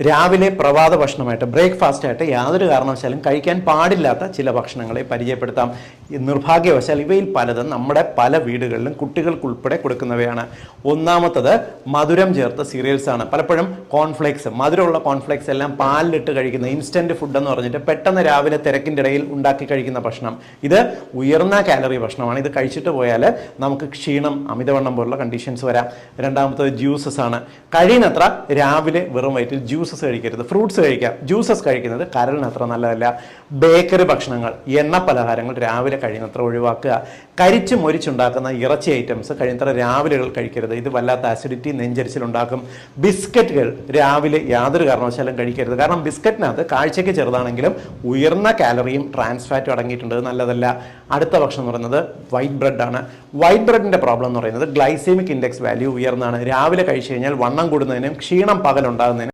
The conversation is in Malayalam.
രാവിലെ പ്രഭാത ഭക്ഷണമായിട്ട് ബ്രേക്ക്ഫാസ്റ്റായിട്ട് യാതൊരു കാരണവശാലും കഴിക്കാൻ പാടില്ലാത്ത ചില ഭക്ഷണങ്ങളെ പരിചയപ്പെടുത്താം. നിർഭാഗ്യവശാൽ ഇവയിൽ പലതും നമ്മുടെ പല വീടുകളിലും കുട്ടികൾക്കുൾപ്പെടെ കൊടുക്കുന്നവയാണ്. ഒന്നാമത്തത് മധുരം ചേർത്ത സീരിയൽസ് ആണ്. പലപ്പോഴും കോൺഫ്ലേക്സ്, മധുരമുള്ള കോൺഫ്ലേക്സ് എല്ലാം പാലിലിട്ട് കഴിക്കുന്ന ഇൻസ്റ്റന്റ് ഫുഡ് എന്ന് പറഞ്ഞിട്ട് പെട്ടെന്ന് രാവിലെ തിരക്കിൻ്റെ ഇടയിൽ ഉണ്ടാക്കി കഴിക്കുന്ന ഭക്ഷണം. ഇത് ഉയർന്ന കാലറി ഭക്ഷണമാണ്. ഇത് കഴിച്ചിട്ട് പോയാൽ നമുക്ക് ക്ഷീണം, അമിതവണ്ണം പോലുള്ള കണ്ടീഷൻസ് വരാം. രണ്ടാമത്തത് ജ്യൂസസ് ആണ്. കഴിയുന്നത്ര രാവിലെ വെറും വയറ്റിൽ ജ്യൂസസ് കഴിക്കരുത്. ഫ്രൂട്ട്സ് കഴിക്കാം. ജ്യൂസസ് കഴിക്കുന്നത് കരളിന് അത്ര നല്ലതല്ല. ബേക്കറി ഭക്ഷണങ്ങൾ, എണ്ണ പലഹാരങ്ങൾ രാവിലെ കഴിയുന്നത്ര ഒഴിവാക്കുക. കരിച്ച് മൊരിച്ചുണ്ടാക്കുന്ന ഇറച്ചി ഐറ്റംസ് കഴിയുന്നത്ര രാവിലെകൾ കഴിക്കരുത്. ഇത് വല്ലാത്ത ആസിഡിറ്റി, നെഞ്ചരിച്ചിലുണ്ടാക്കും. ബിസ്ക്കറ്റുകൾ രാവിലെ യാതൊരു കാരണവശാലും കഴിക്കരുത്. കാരണം ബിസ്ക്കറ്റിനകത്ത് കാഴ്ചയ്ക്ക് ചെറുതാണെങ്കിലും ഉയർന്ന കാലറിയും ട്രാൻസ് ഫാറ്റും അടങ്ങിയിട്ടുണ്ട്. നല്ലതല്ല. അടുത്ത ഭക്ഷണം എന്ന് പറയുന്നത് വൈറ്റ് ബ്രെഡാണ്. വൈറ്റ് ബ്രെഡിൻ്റെ പ്രോബ്ലം എന്ന് പറയുന്നത് ഗ്ലൈസെമിക് ഇൻഡെക്സ് വാല്യൂ ഉയർന്നാണ്. രാവിലെ കഴിച്ചു കഴിഞ്ഞാൽ വണ്ണം കൂടുന്നതിനും ക്ഷീണം പകലുണ്ടാകുന്നതിനും